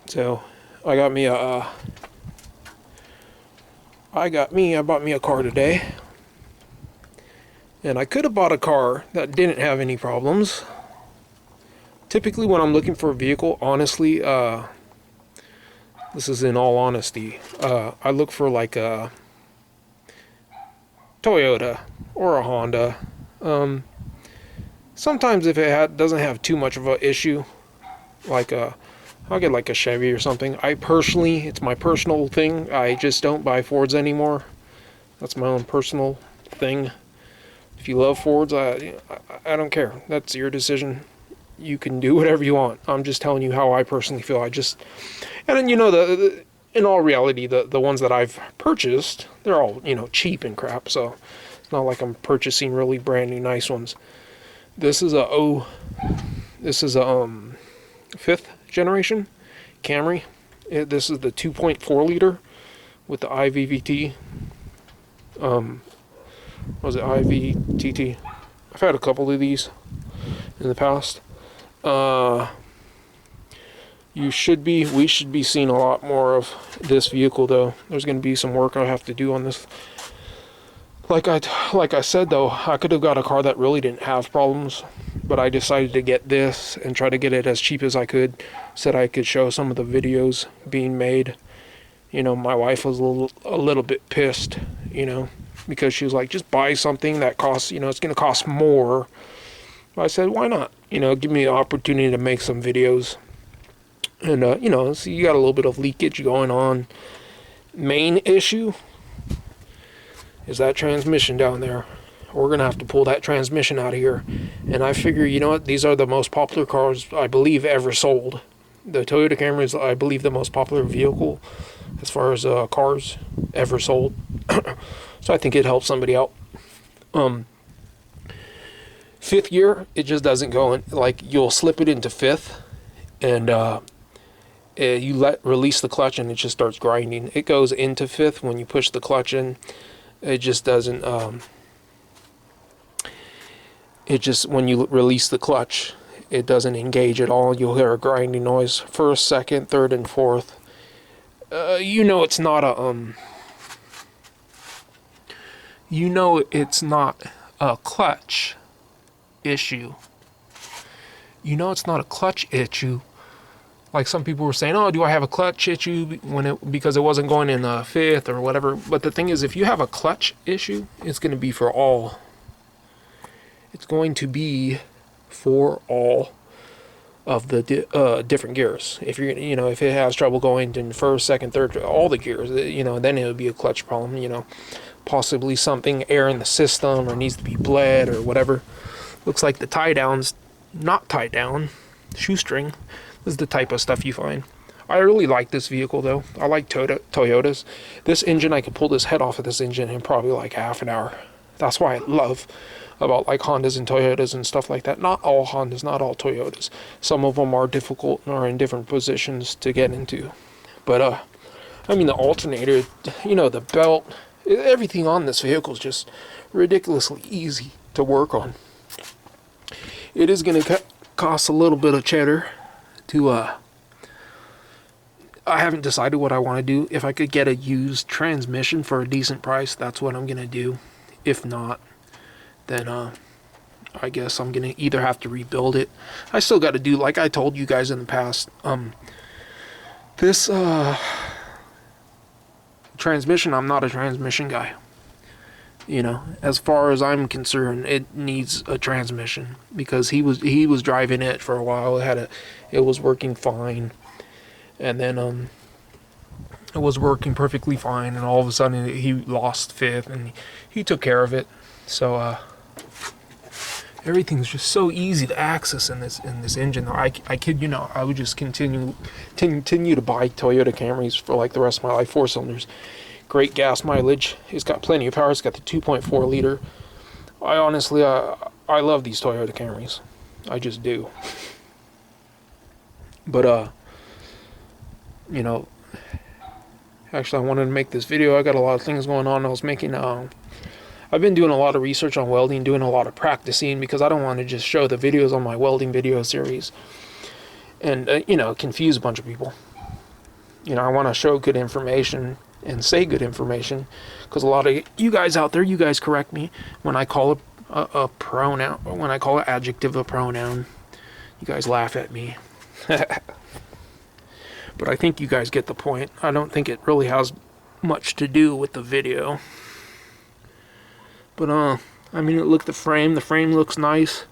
So I got me a I bought me a car today, and I could have bought a car that didn't have any problems. Typically when I'm looking for a vehicle, honestly, this is in all honesty, I look for like a Toyota or a Honda. Sometimes if it doesn't have too much of an issue, like I'll get like a Chevy or something. It's my personal thing. I just don't buy Fords anymore. That's my own personal thing. If you love Fords, I don't care. That's your decision. You can do whatever you want. I'm just telling you how I personally feel. And then, in all reality, the ones that I've purchased, they're all, cheap and crap. So it's not like I'm purchasing really brand new nice ones. This is a fifth generation Camry. This is the 2.4 liter with the IVVT. Was it IVTT? I've had a couple of these in the past. We should be seeing a lot more of this vehicle though. There's going to be some work I have to do on this. Like I said though, I could have got a car that really didn't have problems, but I decided to get this and try to get it as cheap as I could. Said I could show some of the videos being made. My wife was a little bit pissed, because she was like, just buy something that costs, it's going to cost more. But I said, why not? Give me the opportunity to make some videos. And, so you got a little bit of leakage going on. Main issue is that transmission down there. We're going to have to pull that transmission out of here. And I figure, you know what? These are the most popular cars, I believe, ever sold. The Toyota Camry is, I believe, the most popular vehicle as far as cars ever sold. So I think it helps somebody out. Fifth gear, it just doesn't go in. Like, you'll slip it into fifth, and you release the clutch, and it just starts grinding. It goes into fifth when you push the clutch in. It just doesn't. When you release the clutch, it doesn't engage at all. You'll hear a grinding noise. First, second, third, and fourth. It's not a clutch issue. It's not a clutch issue. Like some people were saying, oh, do I have a clutch issue because it wasn't going in fifth or whatever. But the thing is, if you have a clutch issue, it's going to be for all. It's going to be for all of the different gears. If if it has trouble going in first, second, third, all the gears, then it would be a clutch problem. Possibly something air in the system or needs to be bled or whatever. Looks like the tie down's not tied down. Shoestring. This is the type of stuff you find. I really like this vehicle though. I like Toyotas. This engine, I could pull this head off of this engine in probably like half an hour. That's why I love about like Hondas and Toyotas and stuff like that. Not all Hondas, not all Toyotas. Some of them are difficult and are in different positions to get into. But the alternator, the belt, everything on this vehicle is just ridiculously easy to work on. It is going to cost a little bit of cheddar to I haven't decided what I want to do. If I could get a used transmission for a decent price, that's what I'm going to do. If not, then I guess I'm going to either have to rebuild it. I still got to do, like I told you guys in the past, this transmission, I'm not a transmission guy. As far as I'm concerned, it needs a transmission because he was driving it for a while. It was working fine, and then it was working perfectly fine, and all of a sudden he lost fifth, and he took care of it. So everything's just so easy to access in this engine. I kid you not, I would just continue to buy Toyota Camrys for like the rest of my life. 4 cylinders. Great gas mileage. It's got plenty of power. It's got the 2.4 liter. I honestly, I love these Toyota Camrys. I just do. But, actually I wanted to make this video. I got a lot of things going on. I've been doing a lot of research on welding, doing a lot of practicing because I don't want to just show the videos on my welding video series and, confuse a bunch of people. You know, I want to show good information and say good information, because a lot of you guys out there, you guys correct me when I call a pronoun, when I call an adjective a pronoun. You guys laugh at me. But I think you guys get the point. I don't think it really has much to do with the video. But I mean, look at the frame. The frame looks nice.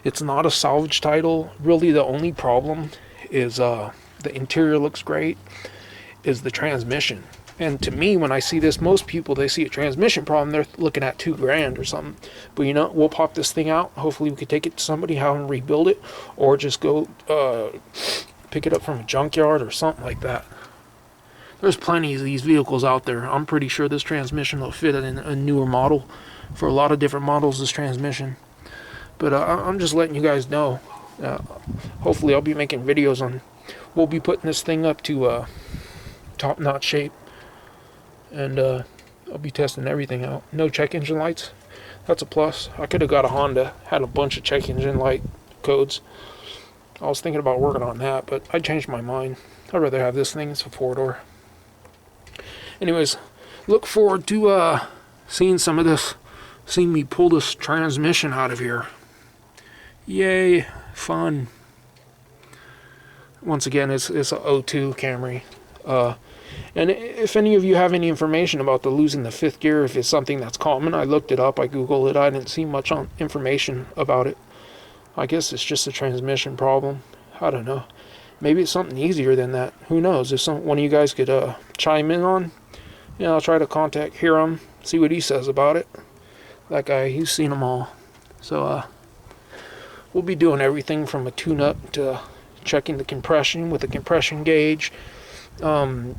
It's not a salvage title. Really, the only problem is the interior looks great, is the transmission. And to me, when I see this, most people, they see a transmission problem, they're looking at $2,000 or something. But you know, we'll pop this thing out. Hopefully we could take it to somebody, have them rebuild it, or just go pick it up from a junkyard or something like that. There's plenty of these vehicles out there. I'm pretty sure this transmission will fit in a newer model. For a lot of different models, this transmission. But I'm just letting you guys know. Hopefully I'll be making videos on, we'll be putting this thing up to top-notch shape. And I'll be testing everything out. No check engine lights. That's a plus. I could have got a Honda, had a bunch of check engine light codes. I was thinking about working on that, but I changed my mind. I'd rather have this thing. It's a 4-door. Anyways, look forward to seeing some of this, seeing me pull this transmission out of here. Yay, fun. Once again, it's a 02 Camry. And if any of you have any information about the losing the fifth gear, if it's something that's common, I looked it up, I googled it, I didn't see much information about it. I guess it's just a transmission problem. I don't know. Maybe it's something easier than that. Who knows? If one of you guys could chime in on, you know, I'll try to contact Hiram, see what he says about it. That guy, he's seen them all. So we'll be doing everything from a tune-up to checking the compression with a compression gauge,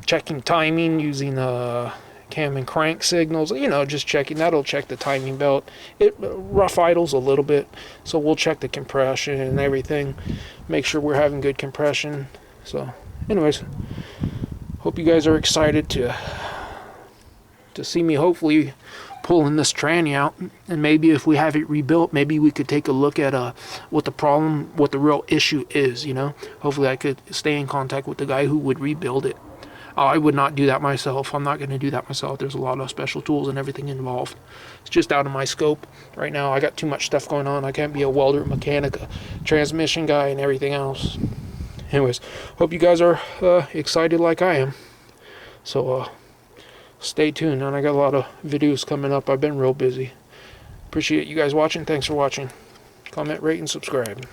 checking timing using cam and crank signals, you know, just checking. That'll check the timing belt. It rough idles a little bit, so we'll check the compression and everything, make sure we're having good compression. So anyways, hope you guys are excited to see me hopefully pulling this tranny out, and maybe if we have it rebuilt, maybe we could take a look at what the real issue is, you know. Hopefully I could stay in contact with the guy who would rebuild it. I would not do that myself. I'm not going to do that myself. There's a lot of special tools and everything involved. It's just out of my scope right now. I got too much stuff going on. I can't be a welder, mechanic, a transmission guy, and everything else. Anyways, hope you guys are excited like I am. So stay tuned, and I got a lot of videos coming up. I've been real busy. Appreciate you guys watching. Thanks for watching. Comment, rate, and subscribe.